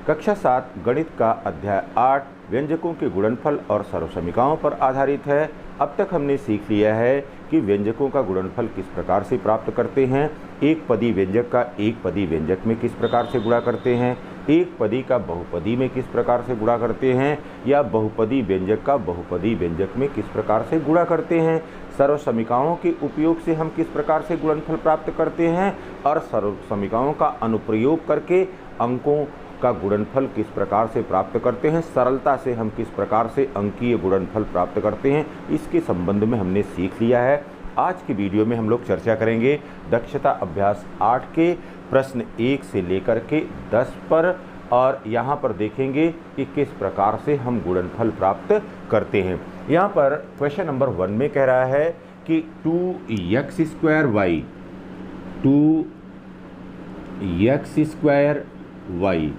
कक्षा 7 गणित का अध्याय 8 व्यंजकों के गुणनफल और सर्वसमीकाओं पर आधारित है। अब तक हमने सीख लिया है कि व्यंजकों का गुणनफल किस प्रकार से प्राप्त करते हैं, एक पदी व्यंजक का एक पदी व्यंजक में किस प्रकार से गुणा करते हैं, एक पदी का बहुपदी में किस प्रकार से गुणा करते हैं, या बहुपदी व्यंजक का बहुपदी व्यंजक में किस प्रकार से गुणा करते हैं, सर्वसमीकाओं के उपयोग से हम किस प्रकार से गुणनफल प्राप्त करते हैं, और सर्वसमीकाओं का अनुप्रयोग करके अंकों का गुणनफल किस प्रकार से प्राप्त करते हैं, सरलता से हम किस प्रकार से अंकीय गुणनफल प्राप्त करते हैं, इसके संबंध में हमने सीख लिया है। आज की वीडियो में हम लोग चर्चा करेंगे दक्षता अभ्यास 8 के प्रश्न 1 से लेकर के 10 पर, और यहाँ पर देखेंगे कि किस प्रकार से हम गुणनफल प्राप्त करते हैं। यहाँ पर क्वेश्चन नंबर 1 में कह रहा है कि 2x² y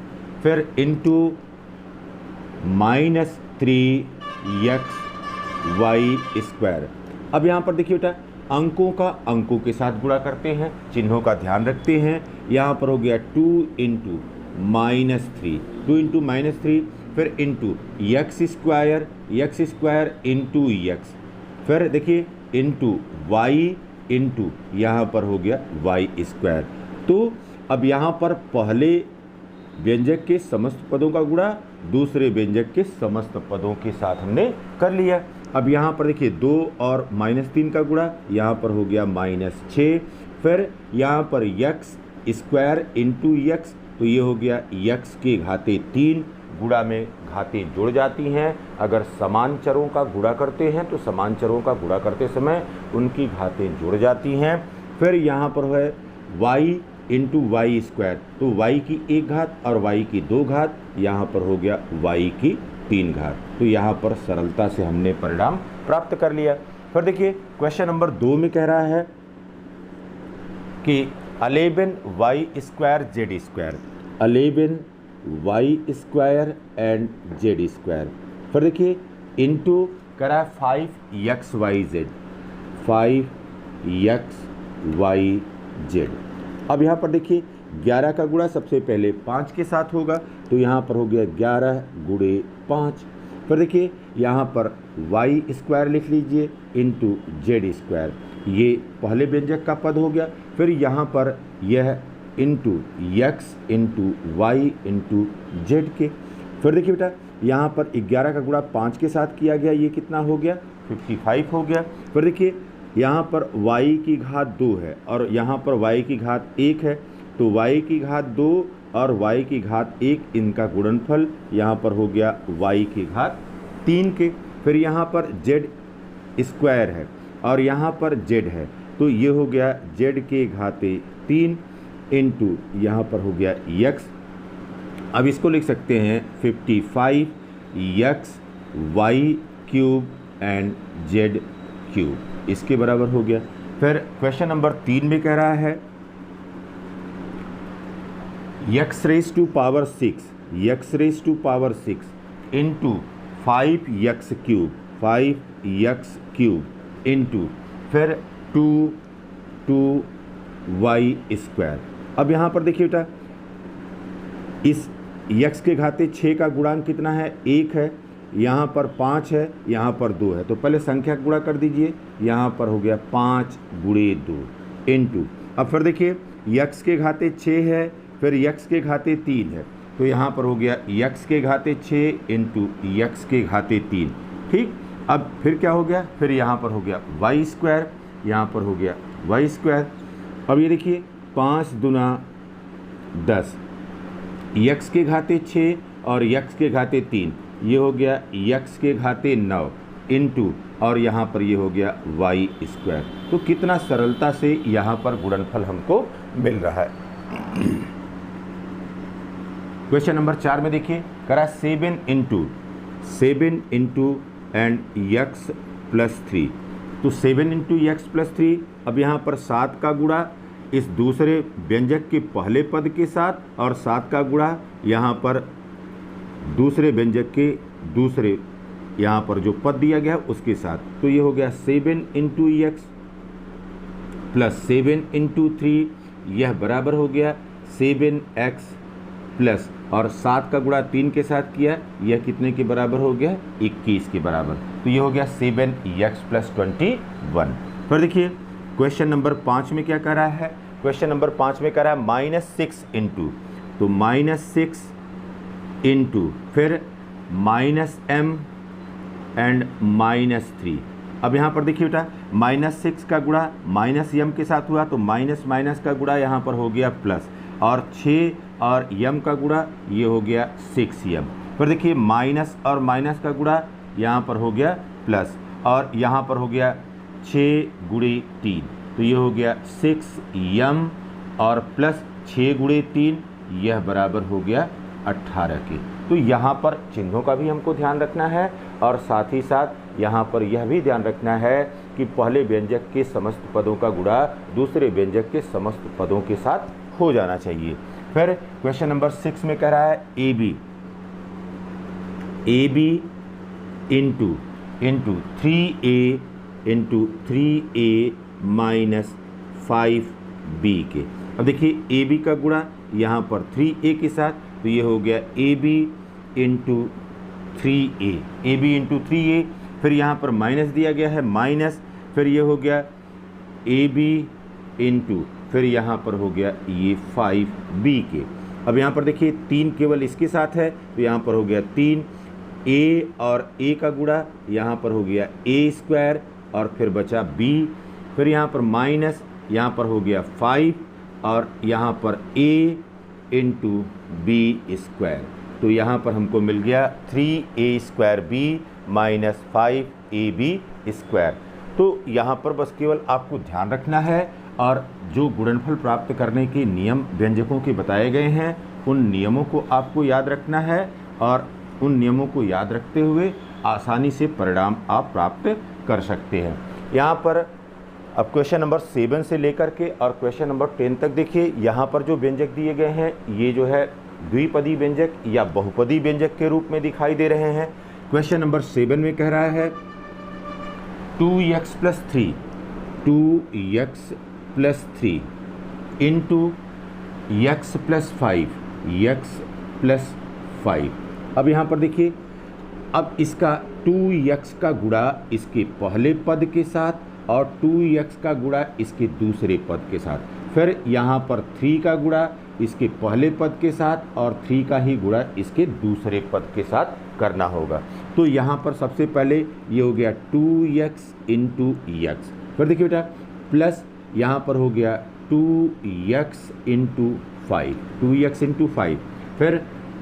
फिर इंटू -3xy²। अब यहाँ पर देखिए बेटा, अंकों का अंकों के साथ गुणा करते हैं, चिन्हों का ध्यान रखते हैं। यहाँ पर हो गया 2 इंटू -3 फिर इंटू x² इंटू x, फिर देखिए इंटू y इंटू यहाँ पर हो गया y²। तो अब यहाँ पर पहले व्यंजक के समस्त पदों का गुणा दूसरे व्यंजक के समस्त पदों के साथ हमने कर लिया। अब यहाँ पर देखिए 2 और -3 का गुणा, यहाँ पर हो गया -6, फिर यहाँ पर x² इंटू x, तो ये हो गया x के घाते 3, गुणा में घातें जुड़ जाती हैं। अगर समान चरों का गुणा करते हैं तो समान चरों का गुणा करते समय उनकी घातें जुड़ जाती हैं। फिर यहाँ पर है y इंटू y², तो y की 1 घात और y की 2 घात, यहाँ पर हो गया y की 3 घात। तो यहाँ पर सरलता से हमने परिणाम प्राप्त कर लिया। फिर देखिए क्वेश्चन नंबर 2 में कह रहा है कि 11y² एंड z²। फिर देखिए इंटू करा 5xyz। अब यहाँ पर देखिए 11 का गुणा सबसे पहले 5 के साथ होगा, तो यहाँ पर हो गया 11 गुणे 5। फिर देखिए यहाँ पर y² लिख लीजिए इंटू z², ये पहले व्यंजक का पद हो गया। फिर यहाँ पर यह into x into y into z के। फिर देखिए बेटा यहाँ पर 11 का गुणा 5 के साथ किया गया, ये कितना हो गया 55 हो गया। फिर देखिए यहाँ पर y की घात 2 है और यहाँ पर y की घात 1 है, तो y की घात 2 और y की घात 1, इनका गुणनफल यहाँ पर हो गया y की घात 3 के। फिर यहाँ पर z² है और यहाँ पर z है, तो ये हो गया z के घाते 3 इंटू यहाँ पर हो गया x। अब इसको लिख सकते हैं 55xy³ एंड z³, इसके बराबर हो गया। फिर क्वेश्चन नंबर 3 में कह रहा है x⁻6 इंटू 5x³ इंटू फिर 2y²। अब यहाँ पर देखिए बेटा, इस x के घाते 6 का गुणांक कितना है 1 है, यहाँ पर 5 है, यहाँ पर 2 है, तो पहले संख्या गुणा कर दीजिए। यहाँ पर हो गया 5 गुणे 2 इंटू, अब फिर देखिए x के घाते 6 है, फिर x के घाते 3 है, तो यहाँ पर हो गया x के घाते 6 इंटू x के घाते 3। ठीक, अब फिर क्या हो गया, फिर यहाँ पर हो गया y², यहाँ पर हो गया y²। अब ये देखिए 5 दूना 10, x के घाते 6 और x के घाते 3, ये हो गया x के घाते 9 इंटू, और यहाँ पर ये हो गया y²। तो कितना सरलता से यहाँ पर गुणनफल हमको मिल रहा है। क्वेश्चन नंबर 4 में देखिए करा 7 इंटू एंड x+3, तो 7 इंटू x+3। अब यहाँ पर 7 का गुणा इस दूसरे व्यंजक के पहले पद के साथ और 7 का गुणा यहाँ पर दूसरे व्यंजक के दूसरे यहाँ पर जो पद दिया गया उसके साथ, तो ये हो गया 7 इंटू x प्लस 7 इंटू 3, यह बराबर हो गया 7x प्लस, और 7 का गुणा 3 के साथ किया, यह कितने के बराबर हो गया? 21 के बराबर। तो ये हो गया 7x + 21। फिर देखिए क्वेश्चन नंबर 5 में क्या कर रहा है? क्वेश्चन नंबर 5 में कर रहा है -6 इंटू, तो -6 इंटू फिर -m एंड -3। अब यहाँ पर देखिए बेटा -6 का गुणा -m के साथ हुआ, तो माइनस का गुणा यहाँ पर हो गया प्लस, और 6 और m का गुणा ये हो गया 6m। फिर देखिए माइनस और माइनस का गुणा यहाँ पर हो गया प्लस, और यहाँ पर हो गया 6 × 3, तो ये हो गया 6m और प्लस 6 × 3, यह बराबर हो गया 18 के। तो यहाँ पर चिन्हों का भी हमको ध्यान रखना है, और साथ ही साथ यहाँ पर यह भी ध्यान रखना है कि पहले व्यंजक के समस्त पदों का गुणा दूसरे व्यंजक के समस्त पदों के साथ हो जाना चाहिए। फिर क्वेश्चन नंबर 6 में कह रहा है AB into 3A into 3A - 5B के। अब देखिए AB का गुणा यहाँ पर 3A के साथ, तो ये हो गया AB into 3A, AB into 3A। फिर यहाँ पर माइनस दिया गया है माइनस, फिर ये हो गया AB इंटू, फिर यहाँ पर हो गया ये 5B के। अब यहाँ पर देखिए 3 केवल इसके साथ है, तो यहाँ पर हो गया 3A और A का गुणा, यहाँ पर हो गया A² और फिर बचा B। फिर यहाँ पर माइनस, यहाँ पर हो गया 5 और यहाँ पर A इंटू B²। तो यहाँ पर हमको मिल गया 3A² B - 5AB²। तो यहाँ पर बस केवल आपको ध्यान रखना है, और जो गुणनफल प्राप्त करने के नियम व्यंजकों के बताए गए हैं उन नियमों को आपको याद रखना है, और उन नियमों को याद रखते हुए आसानी से परिणाम आप प्राप्त कर सकते हैं। यहाँ पर अब क्वेश्चन नंबर 7 से लेकर के और क्वेश्चन नंबर 10 तक देखिए, यहाँ पर जो व्यंजक दिए गए हैं ये जो है द्विपदी व्यंजक या बहुपदी व्यंजक के रूप में दिखाई दे रहे हैं। क्वेश्चन नंबर 7 में कह रहा है 2x + 3 इंटू x + 5। अब यहाँ पर देखिए, अब इसका 2x का गुणा इसके पहले पद के साथ और 2x का गुणा इसके दूसरे पद के साथ, फिर यहाँ पर 3 का गुणा इसके पहले पद के साथ और 3 का ही गुणा इसके दूसरे पद के साथ करना होगा। तो यहाँ पर सबसे पहले ये हो गया 2x इंटू x, फिर देखिए बेटा प्लस यहाँ पर हो गया 2x इंटू 5, 2x इंटू 5, फिर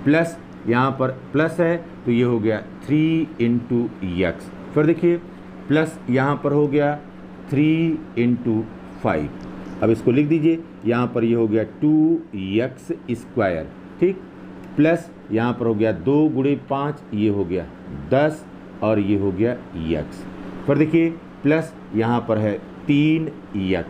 प्लस यहाँ पर प्लस है तो ये हो गया 3 इंटू x, फिर देखिए प्लस यहाँ पर हो गया 3 इंटू 5। अब इसको लिख दीजिए, यहाँ पर ये हो गया 2x², ठीक, प्लस यहाँ पर हो गया 2 × 5, ये हो गया 10 और ये हो गया x। फिर देखिए प्लस यहाँ पर है 3x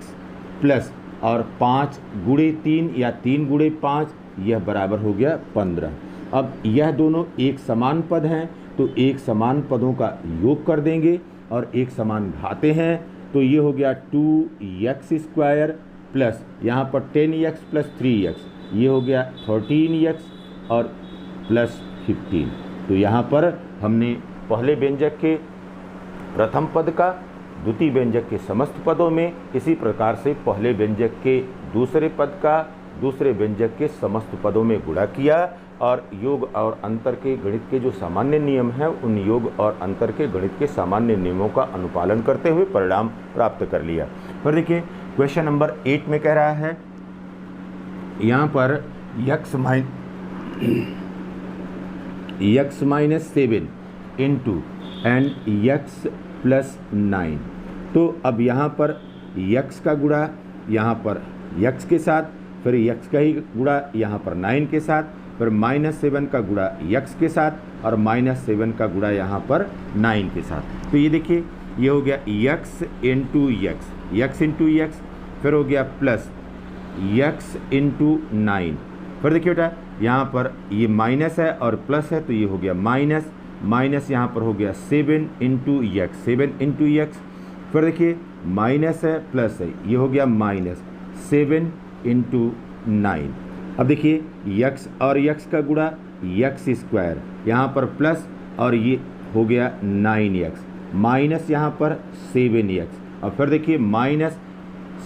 प्लस और 5 × 3 या 3 × 5, यह बराबर हो गया 15। अब यह दोनों एक समान पद हैं, तो एक समान पदों का योग कर देंगे और एक समान घाते हैं, तो ये हो गया 2x² प्लस यहाँ पर 10x + 3x, ये हो गया 13x और प्लस 15। तो यहाँ पर हमने पहले व्यंजक के प्रथम पद का द्वितीय व्यंजक के समस्त पदों में, इसी प्रकार से पहले व्यंजक के दूसरे पद का दूसरे व्यंजक के समस्त पदों में गुणा किया और योग और अंतर के गणित के जो सामान्य नियम हैं उन योग और अंतर के गणित के सामान्य नियमों का अनुपालन करते हुए परिणाम प्राप्त कर लिया। फिर देखिए क्वेश्चन नंबर 8 में कह रहा है यहाँ पर x - 7 इंटू एंड x + 9। तो अब यहाँ पर x का गुणा यहाँ पर x के साथ, फिर x का ही गुणा यहाँ पर 9 के साथ, फिर -7 का गुणा x के साथ और -7 का गुणा यहाँ पर 9 के साथ। तो ये देखिए ये हो गया x इंटू x, फिर हो गया प्लस x इंटू 9। फिर देखिए बेटा यहाँ पर ये माइनस है और प्लस है, तो ये हो गया माइनस यहाँ पर हो गया 7 इंटू x। फिर देखिए माइनस है प्लस है, ये हो गया -7 इंटू 9। अब देखिए यक्स और यक्स का गुणा यक्स स्क्वायर, यहाँ पर प्लस और ये हो गया 9x माइनस यहाँ पर 7x और फिर देखिए माइनस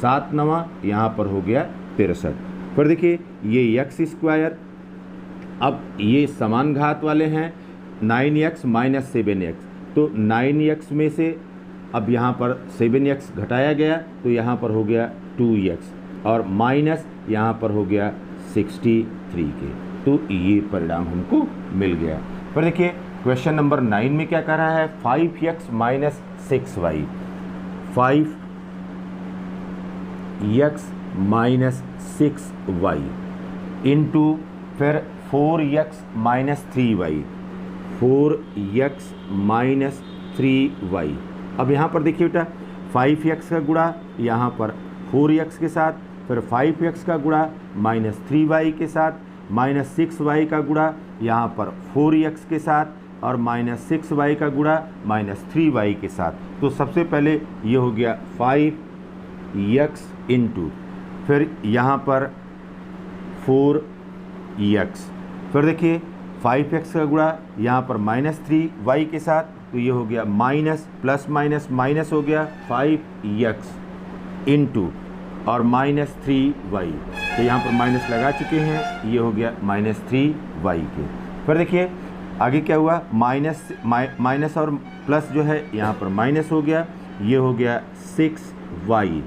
7 9 यहाँ पर हो गया 63। फिर देखिए ये यक्स स्क्वायर, अब ये समान घात वाले हैं 9x माइनस 7x, तो 9x में से अब यहाँ पर 7x घटाया गया तो यहाँ पर हो गया 2x और माइनस यहाँ पर हो गया 63 के, तो ये परिणाम हमको मिल गया। फिर देखिए क्वेश्चन नंबर 9 में क्या कह रहा है, 5x minus 6y, 5x minus 6y into फिर 4x minus 3y, 4x minus 3y। अब यहाँ पर देखिए बेटा 5x का गुणा यहाँ पर 4x के साथ, फिर 5x का गुणा माइनस 3y के साथ, माइनस 6y का गुणा यहाँ पर 4x के साथ और माइनस 6y का गुणा माइनस 3y के साथ। तो सबसे पहले ये हो गया 5x इंटू फिर यहाँ पर 4x, फिर देखिए 5x का गुणा यहाँ पर माइनस 3y के साथ, तो ये हो गया माइनस प्लस माइनस माइनस हो गया 5x इंटू और माइनस 3y, तो यहाँ पर माइनस लगा चुके हैं, ये हो गया माइनस 3y के। फिर देखिए आगे क्या हुआ, माइनस और प्लस जो है यहाँ पर माइनस हो गया, ये हो गया 6y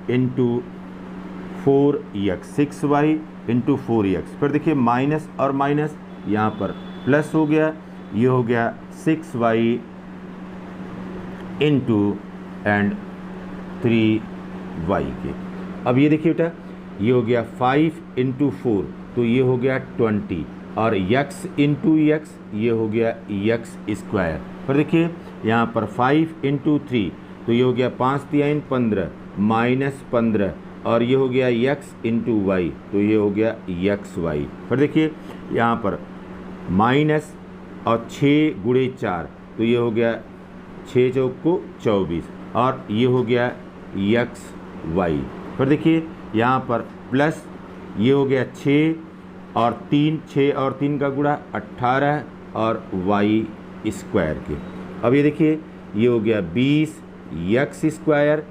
into 4x, 6y into 4x। फिर देखिए माइनस और माइनस यहाँ पर प्लस हो गया, ये हो गया 6y इंटू एंड 3y के। अब ये देखिए बेटा ये हो गया 5 इंटू 4, तो ये हो गया 20 और x इंटू x ये हो गया x स्क्वायर। फिर देखिए यहाँ पर 5 इंटू 3, तो ये हो गया 5 3 15 माइनस 15 और ये हो गया x इंटू वाई, तो ये हो गया xy। फिर देखिए यहाँ पर माइनस और 6 गुणे 4, तो ये हो गया 6 चौक को 24 और ये हो गया xy। फिर देखिए यहाँ पर प्लस ये हो गया 6 और 3, 6 और 3 का गुणा 18 और y स्क्वायर के। अब ये देखिए ये हो गया 20 x स्क्वायर,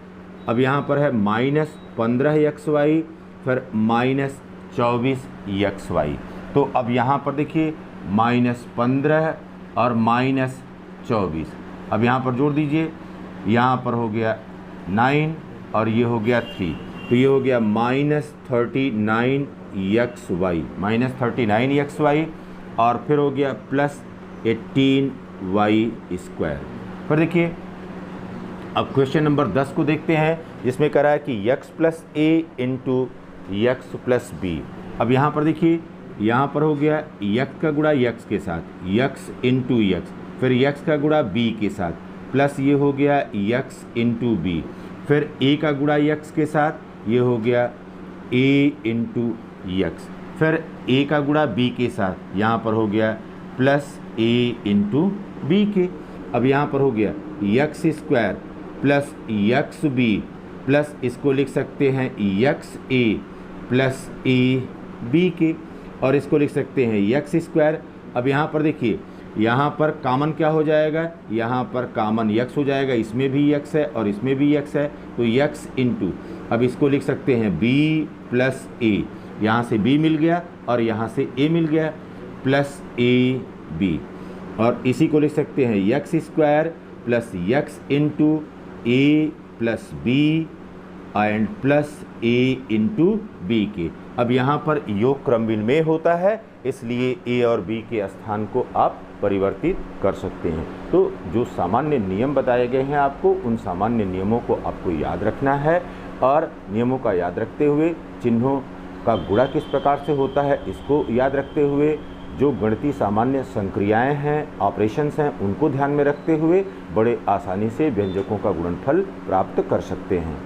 अब यहाँ पर है माइनस 15xy फिर माइनस 24xy, तो अब यहाँ पर देखिए माइनस 15 और माइनस 24, अब यहाँ पर जोड़ दीजिए, यहाँ पर हो गया 9 और ये हो गया 3, तो ये हो गया माइनस 39xy, माइनस 39xy और फिर हो गया प्लस 18y स्क्वायर। फिर देखिए अब क्वेश्चन नंबर 10 को देखते हैं, जिसमें कह रहा है कि x plus a into x plus b. अब यहाँ पर देखिए यहाँ पर हो गया x का गुणा x के साथ, x इंटू x, फिर x का गुणा b के साथ, प्लस ये हो गया x इंटू बी, फिर a का गुणा x के साथ, ये हो गया a इंटू x, फिर a का गुणा b के साथ, यहाँ पर हो गया प्लस a इंटू बी के। अब यहाँ पर हो गया x square plus x b plus इसको लिख सकते हैं x a plus a b के, और इसको लिख सकते हैं एक्स स्क्वायर। अब यहाँ पर देखिए यहाँ पर कॉमन क्या हो जाएगा, यहाँ पर कॉमन x हो जाएगा, इसमें भी x है और इसमें भी x है, तो x इंटू अब इसको लिख सकते हैं b प्लस ए, यहाँ से b मिल गया और यहाँ से a मिल गया प्लस ए बी, और इसी को लिख सकते हैं x square plus x into a plus b and plus a into b के। अब यहाँ पर योग क्रमविल में होता है, इसलिए ए और बी के स्थान को आप परिवर्तित कर सकते हैं। तो जो सामान्य नियम बताए गए हैं आपको, उन सामान्य नियमों को आपको याद रखना है, और नियमों का याद रखते हुए चिन्हों का गुणा किस प्रकार से होता है इसको याद रखते हुए, जो गणितीय सामान्य संक्रियाएं हैं, ऑपरेशंस हैं, उनको ध्यान में रखते हुए बड़े आसानी से व्यंजकों का गुणनफल प्राप्त कर सकते हैं।